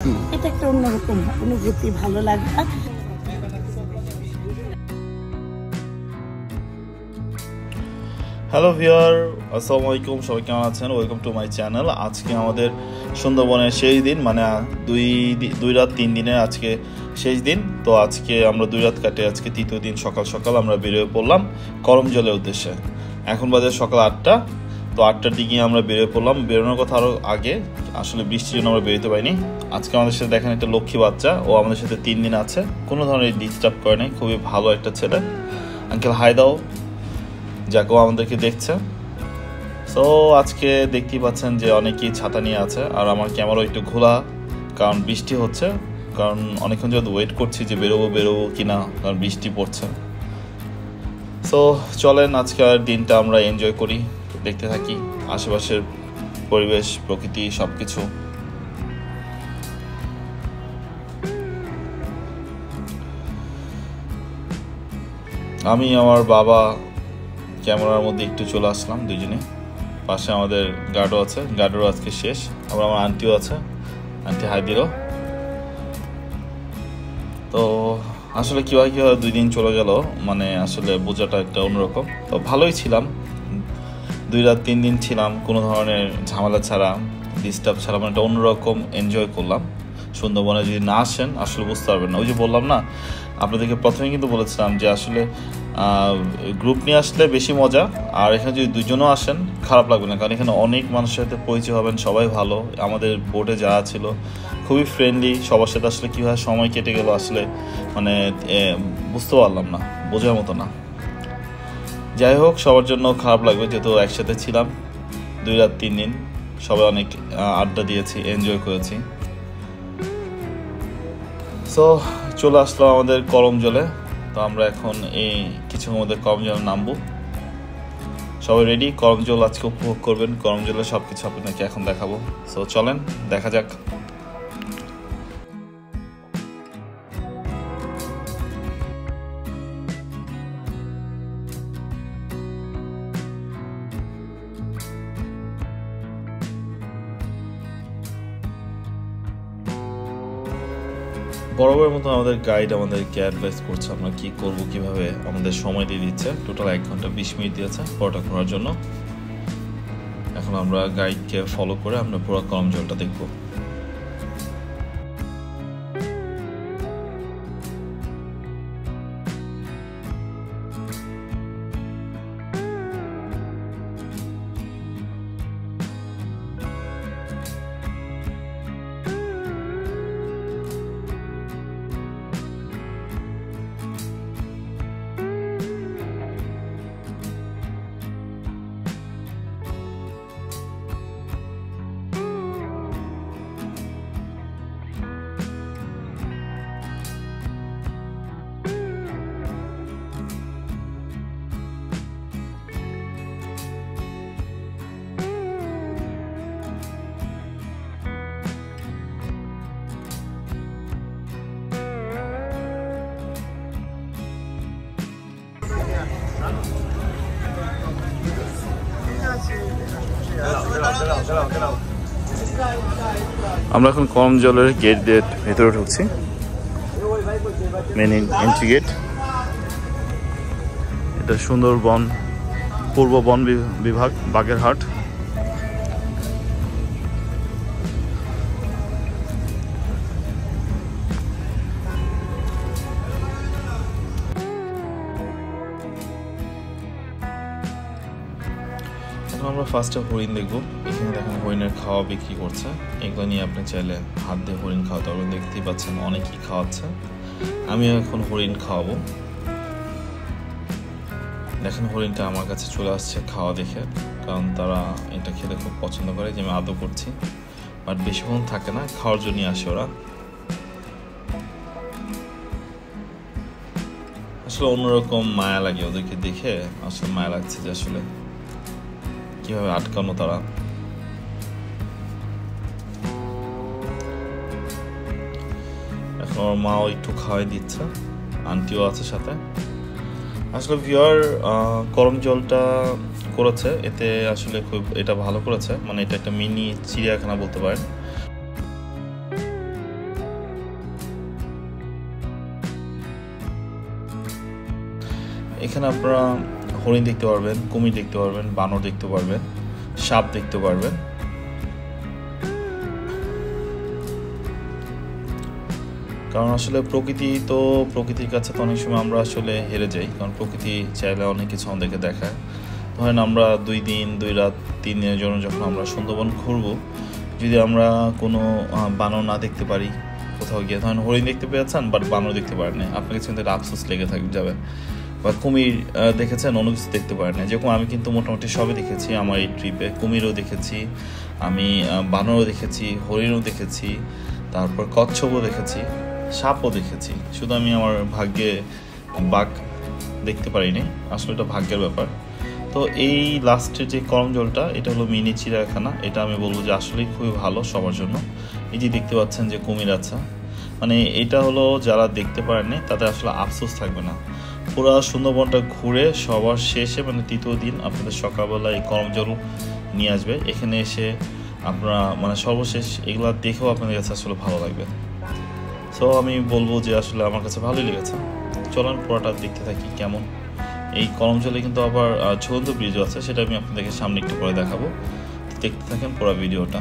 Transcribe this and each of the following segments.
এটা একটা অন্যরকম অনুভূতি, ভালো লাগা। হ্যালো ভিউয়ার, আসসালামু আলাইকুম, সবাই কেমন আছেন? Welcome to my channel. আজকে আমাদের সুন্দরবনের শেষ দিন, মানে দুই রাত 3 দিনের আজকে শেষ দিন। তো আজকে আমরা 2 রাত কাটে আজকে তৃতীয় দিন সকাল সকাল আমরা বেরিয়ে পড়লাম করমজলের উদ্দেশ্যে। এখন বাজে সকাল 8টা। তো 8টার দিকে আমরা বেরিয়ে পড়লাম। বেরোনোর কথা আরও আগে, আসলে বৃষ্টির জন্য আমরা বেরোতে পারিনি। আজকে আমাদের সাথে দেখেন একটা লক্ষ্মী বাচ্চা, ও আমাদের সাথে 3 দিন আছে, কোনো ধরনের ডিস্টার্ব করে নাই, খুবই ভালো একটা ছেলে। আঙ্কেল হাই দাও, যাকেও আমাদেরকে দেখছে। সো আজকে দেখতেই পাচ্ছেন যে অনেকেই ছাতা নিয়ে আছে, আর আমার ক্যামেরা একটু ঘোলা, কারণ বৃষ্টি হচ্ছে। কারণ অনেকক্ষণ যদি ওয়েট করছি যে বেরোবো কিনা, কারণ বৃষ্টি পড়ছে। সো চলেন আজকের দিনটা আমরা এনজয় করি, দেখতে থাকি আশেপাশের পরিবেশ, প্রকৃতি, সব কিছু। আমি আমার বাবা ক্যামেরার মধ্যে একটু চলে আসলাম দুজনে। পাশে আমাদের গার্ডও আছে, গার্ডেরও আজকে শেষ। আবার আমার আন্টিও আছে, আন্টি হাই দিল। তো আসলে কীভাবে 2 দিন চলে গেল, মানে আসলে বোঝাটা একটা অন্যরকম। তো ভালোই ছিলাম, 2 রাত 3 দিন ছিলাম, কোনো ধরনের ঝামেলা ছাড়া, ডিস্টার্ব ছাড়া, মানে একটা অন্যরকম এনজয় করলাম। সুন্দরবনে যদি না আসেন আসলে বুঝতে পারবেন না। ওই যে বললাম না, আপনাদেরকে প্রথমে কিন্তু বলেছিলাম যে আসলে গ্রুপ নিয়ে আসলে বেশি মজা, আর এখানে যদি দুজনও আসেন খারাপ লাগবে না, কারণ এখানে অনেক মানুষের সাথে পরিচয় হবেন, সবাই ভালো। আমাদের বোটে যারা ছিল খুবই ফ্রেন্ডলি, সবার সাথে আসলে কীভাবে সময় কেটে গেল আসলে মানে বুঝতে পারলাম না, বোঝার মতো না। যাই হোক, সবার জন্য খারাপ লাগবে, যেহেতু একসাথে ছিলাম 2 রাত 3 দিন, সবাই অনেক আড্ডা দিয়েছি, এনজয় করেছি। সো চলে আসলাম আমাদের করমজলে। তো আমরা এখন এই কিছুক্ষণ মধ্যে করমজলে নামবো। সবাই রেডি? করমজল আজকে উপভোগ করবেন, করমজলের সব কিছু আপনাকে এখন দেখাবো। সো চলেন দেখা যাক। বরাবরের মতো আমাদের গাইড আমাদেরকে অ্যাডভাইস করছে আমরা কি করব, কিভাবে, আমাদের সময় দিয়ে দিচ্ছে। টোটাল 1 ঘন্টা 20 মিনিট দিয়েছে পুরোটা ঘোরার জন্য। এখন আমরা গাইডকে ফলো করে আমরা পুরো করমজলটা দেখব। আমরা এখন করমজলের গেট দিয়ে ভেতরে ঢুকছি, মেন এন্ট্রি গেট। এটা সুন্দরবন পূর্ব বন বিভাগ, বাগেরহাট। আমরা ফার্স্টে হরিণ দেখবো। এখানে দেখেন হরিণের খাওয়া বিক্রি করছে, এগুলো নিয়ে আপনি চাইলে হাত দিয়ে হরিণ খাওয়াতে পারবেন। দেখতেই পাচ্ছেন অনেকেই খাওয়াচ্ছে, আমিও এখন হরিণ খাওয়াবো। দেখেন হরিণটা আমার কাছে চলে আসছে খাওয়া দেখে, কারণ তারা এটা খেতে খুব পছন্দ করে, যে আমি আদর করছি। বাট বেশিক্ষণ থাকে না, খাওয়ার জন্যই আসে ওরা। আসলে অন্যরকম মায়া লাগে ওদেরকে দেখে, আসলে মায়া লাগছে যে আসলে কিভাবে আটকানো তারা। এখন ওর মাও একটু খাওয়াই দিচ্ছে, আন্টিও আছে সাথে। আসলে ভিউয়ার করমজলটা করেছে, এতে আসলে খুব এটা ভালো করেছে, মানে এটা একটা মিনি চিড়িয়াখানা বলতে পারেন। এখানে আপনারা হরিণ দেখতে পারবেন, কুমির দেখতে পারবেন, বানর দেখতে পারবেন, সাপ দেখতে পারবেন। কারণ আসলে প্রকৃতির কাছে তো অনেক সময় আমরা আসলে হেরে যাই, কারণ প্রকৃতি চাইলে অনেক কিছু আমাদেরকে দেখায়। ধরেন আমরা 2 দিন 2 রাত 3 দিনের জন্য যখন আমরা সুন্দরবন ঘুরবো, যদি আমরা কোনো বানর না দেখতে পারি কোথাও গিয়ে, ধরেন হরিণ দেখতে পেয়েছেন বাট বানর দেখতে পারেন না, আপনাকে কিন্তু একটা আফসোস লেগে যাবে। বা কুমির দেখেছেন, অন্য কিছু দেখতে পারেন না। যেরকম আমি কিন্তু মোটামুটি সবই দেখেছি আমার এই ট্রিপে। কুমিরও দেখেছি আমি, বানরও দেখেছি, হরিণও দেখেছি, তারপর কচ্ছপও দেখেছি, সাপও দেখেছি। শুধু আমি আমার ভাগ্যে বাঘ দেখতে পারিনি, আসলে এটা ভাগ্যের ব্যাপার। তো এই লাস্টের যে করমজলটা, এটা হলো মিনি চিড়িয়াখানা। এটা আমি বলবো যে আসলেই খুবই ভালো সবার জন্য। এই যে দেখতে পাচ্ছেন যে কুমির আছে, মানে এটা হলো যারা দেখতে পারেননি তাদের আসলে আফসোস থাকবে না। পুরো সুন্দরবনটা ঘুরে সবার শেষে মানে 3য় দিন আপনাদের সকালবেলা এই করমজল নিয়ে আসবে। এখানে এসে আপনারা মানে সর্বশেষ এগুলা দেখেও আপনাদের কাছে আসলে ভালো লাগবে। সো আমি বলবো যে আসলে আমার কাছে ভালোই লেগেছে। চলুন পুরোটা দেখতে থাকি কেমন। এই করমজলে কিন্তু আবার ঝুলন্ত ব্রিজও আছে, সেটা আমি আপনাদেরকে সামনে একটু পরে দেখাবো। দেখতে থাকেন পুরো ভিডিওটা।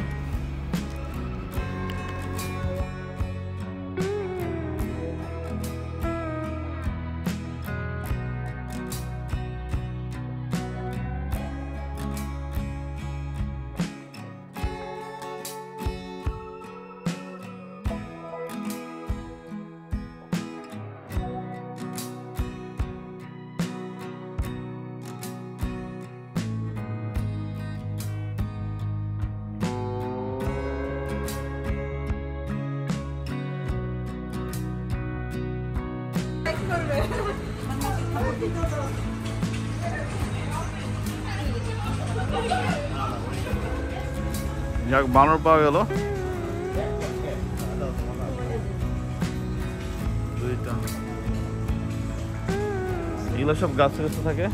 যাক, বানর পাওয়া গেল 2টা। এগুলো সব গাছে গাছে থাকে।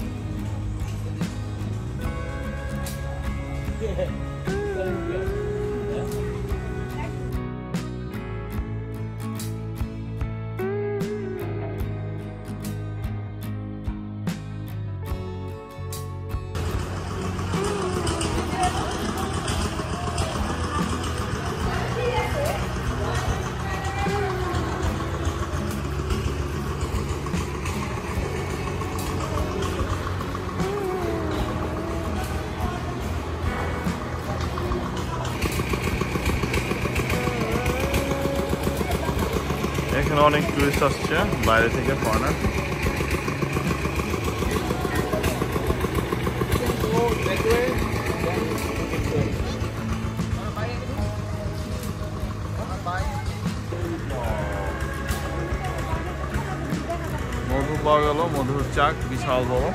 এখানে অনেক টুরিস্ট আসছে বাইরে থেকে, ফরেনার। মধু পাওয়া গেল, মধুর চাক বিশাল বড়।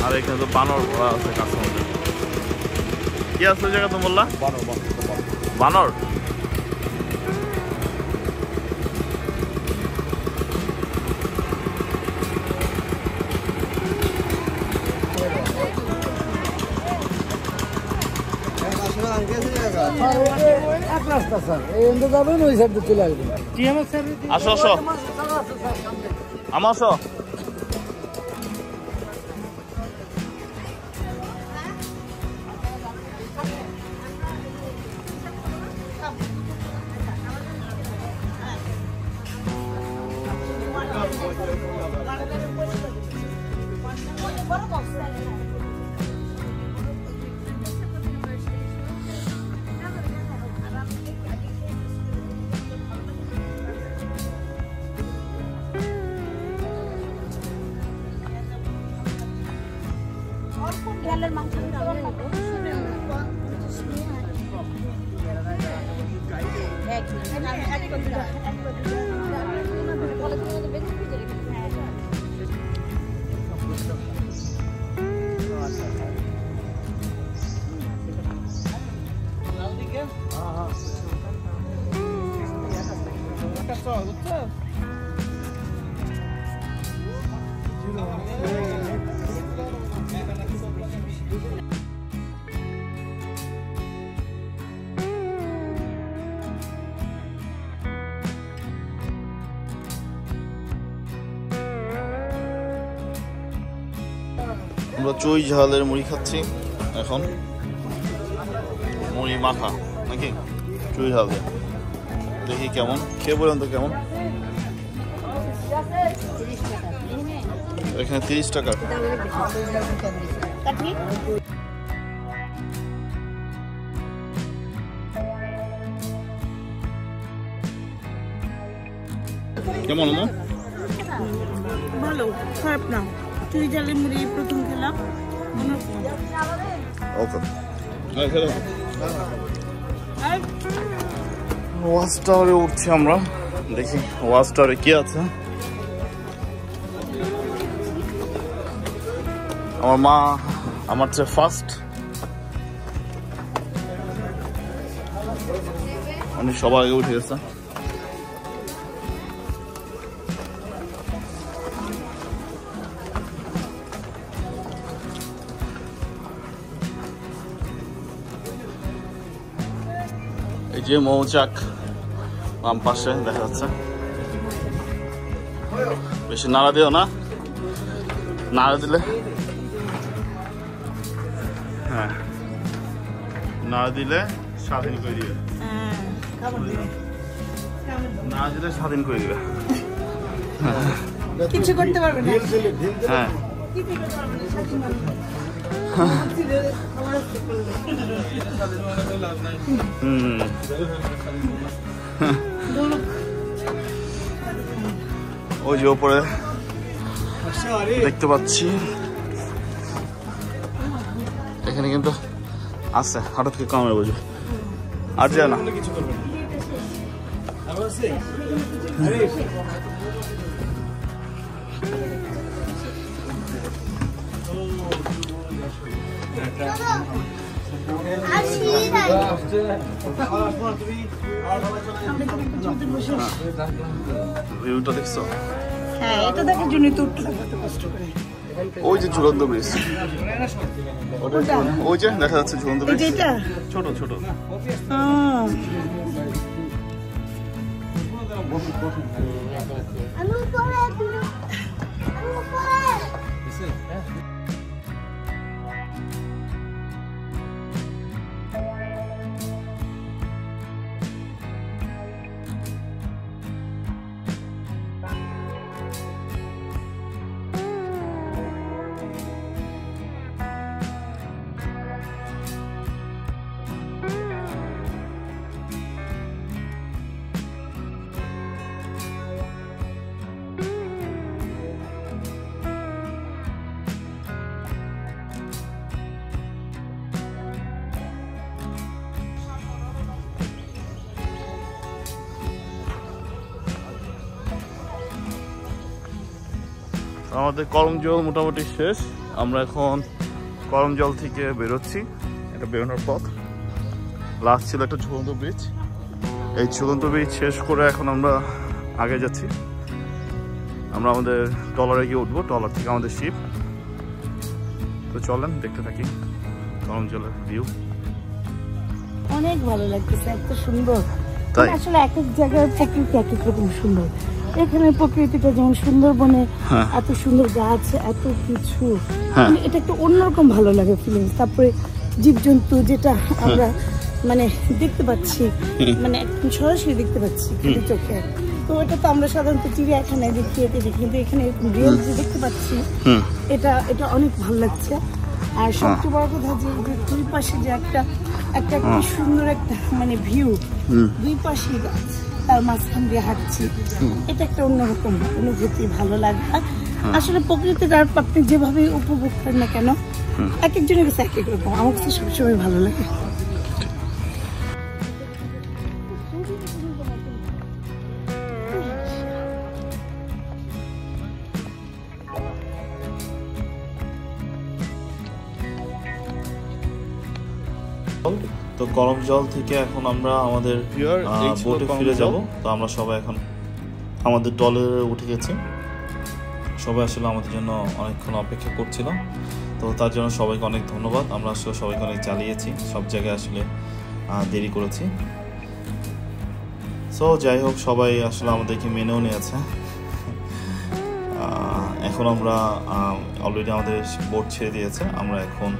আর এখানে তো বানর ভরা আছে কাছে মধ্যে। কি আছে জায়গা তো বললা? বানর। আসো আসো, আমার আসো। আমরা চুই ঝালের মুড়ি খাচ্ছি এখন, মুড়ি মাখা নাকি চুই ঝাল দিয়ে। দেখি কেমন, খেয়ে বলেন তো কেমন। এখানে 30 টাকা। কেমন ভালো, খারাপ না। চুই ঝালের মুড়ি প্রথম খেলাম। ওকে, ওয়াচ টাওয়ারে উঠছি আমরা, দেখি ওয়াচ টাওয়ারে কি আছে। আমার মা আমার চেয়ে ফার্স্ট, উনি সবার আগে উঠে গেছে। এই যে মৌচাক বাম পাশে দেখা যাচ্ছে। বেশি নাড়া দিও না, নাড়া দিলে হ্যাঁ নাড়া দিলে স্বাধীন করে দিবে, নাড়া দিলে স্বাধীন করে দিবে। কিছু করতে পারবে না। হ্যাঁ ওই যে ওপরে দেখতে পাচ্ছি, এখানে কিন্তু আছে, হঠাৎ করে কমে বুঝবে আর যায় না। ভিউটা দেখছো? হ্যাঁ, এটা দেখার জন্য তো উঠলাম এত কষ্ট করে। ওই যে ঝুলন্ত ব্রিজ, ওই যে দেখা যাচ্ছে ঝুলন্ত ব্রিজ, এটা ছোট ছোট। আমাদের করমজল মোটামুটি শেষ, আমরা এখন করমজল থেকে বেরোচ্ছি। এটা বেরোনোর পথ, লাস্ট ছিল একটা ঝুলন্ত ব্রিজ। এই ঝুলন্ত ব্রিজ শেষ করে এখন আমরা আগে যাচ্ছি। আমরা আমাদের ট্রলারে গিয়ে উঠবো, ট্রলার থেকে আমাদের শিপ। তো চলেন দেখতে থাকি করমজলের ভিউ। অনেক ভালো লাগতেছে, এত সুন্দর। তাই আসলে এক এক জায়গার প্রকৃতি এক এক রকম সুন্দর। এখানে প্রকৃতিটা যেমন সুন্দরবনে এত সুন্দর গাছ, এত কিছু, এটা একটা অন্যরকম ভালো লাগে ফিলিংস। তারপরে জীবজন্তু যেটা আমরা মানে দেখতে পাচ্ছি, মানে একদম সরাসরি দেখতে পাচ্ছি চোখে। তো এটা তো আমরা সাধারণত চিড়িয়াখানায় দেখি, এতে দেখি, কিন্তু এখানে রিয়েল যে দেখতে পাচ্ছি, এটা এটা অনেক ভালো লাগছে। আর সবচেয়ে বড় কথা যে দুই পাশে যে একটা একটা কি সুন্দর একটা মানে ভিউ, দুই পাশে গাছ, তার মাঝখান দিয়ে হাঁটছি, এটা একটা অন্যরকম অনুভূতি, ভালো লাগে। আসলে প্রকৃতিটা আপনি যেভাবে উপভোগ করেন না কেন, এক একজনের কাছে এক এক রকম। আমার কাছে সবসময় ভালো লাগে। তো করমজল থেকে এখন আমরা আমাদের বোটে ফিরে যাব। তো আমরা সবাই এখন আমাদের ট্রলারে উঠে গেছি। সবাই আসলে আমাদের জন্য অনেকক্ষণ অপেক্ষা করছিল, তো তার জন্য সবাইকে অনেক ধন্যবাদ। আমরা আসলে সবাইকে অনেক জ্বালিয়েছি, সব জায়গায় আসলে দেরি করেছি। সো যাই হোক, সবাই আসলে আমাদেরকে মেনেও নিয়েছে। এখন আমরা অলরেডি আমাদের বোট ছেড়ে দিয়েছে, আমরা এখন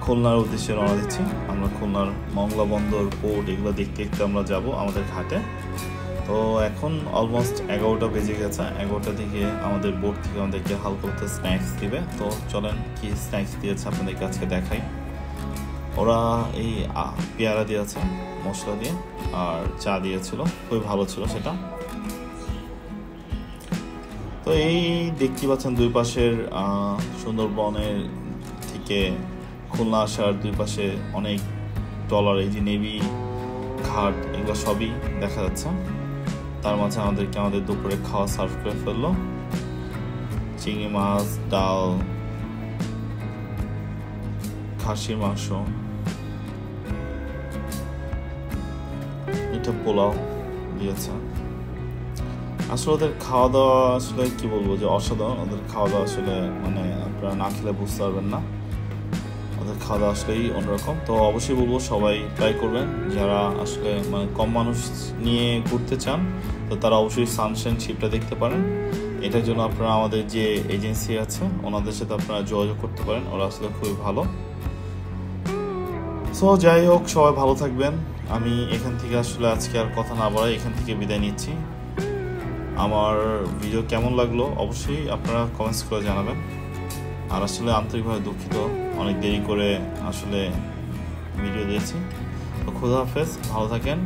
খুলনার উদ্দেশ্যে রওনা দিচ্ছি। আমরা খুলনার মংলা বন্দর, পোর্ট এগুলো দেখতে দেখতে আমরা যাব আমাদের ঘাটে। তো এখন অলমোস্ট 11টা বেজে গেছে। 11টা থেকে আমাদের বোট থেকে আমাদেরকে হালকা হতে স্ন্যাক্স দিবে। তো চলেন কি স্ন্যাক্স দিয়েছে আপনাদেরকে আজকে দেখাই। ওরা এই পেয়ারা দিয়েছে মশলা দিয়ে, আর চা দিয়েছিল, খুবই ভালো ছিল সেটা। তো এই দেখতে পাচ্ছেন দুই পাশের সুন্দরবনের থেকে খুলনা আসার দুই পাশে অনেক ট্রলার, এই যে নেভি ঘাট এগুলো সবই দেখা যাচ্ছে। তার মাঝে আমাদেরকে আমাদের দুপুরে খাওয়া সার্ভ করে ফেললো, চিংড়ি মাছ, ডাল, খাসির মাংস, এটা পোলাও দিয়েছে। আসলে ওদের খাওয়া দাওয়া আসলে কি বলবো যে অসাধারণ। ওদের খাওয়া দাওয়া আসলে মানে আপনারা না খেলে বুঝতে পারবেন না, ওদের খাওয়া দাওয়া আসলেই অন্যরকম। তো অবশ্যই বলবো সবাই ট্রাই করবেন, যারা আসলে মানে কম মানুষ নিয়ে ঘুরতে চান তো তারা অবশ্যই সানশাইন শিপটা দেখতে পারেন। এটার জন্য আপনারা আমাদের যে এজেন্সি আছে ওনাদের সাথে আপনারা যোগাযোগ করতে পারেন, ওরা আসলে খুবই ভালো। সো যাই হোক, সবাই ভালো থাকবেন। আমি এখান থেকে আসলে আজকে আর কথা না বাড়াই এখান থেকে বিদায় নিচ্ছি। আমার ভিডিও কেমন লাগলো অবশ্যই আপনারা কমেন্টস করে জানাবেন। আর আসলে আন্তরিকভাবে দুঃখিত, অনেক দেরি করে আসলে ভিডিও দিয়েছি। তো খোদা হাফেজ, ভালো থাকেন।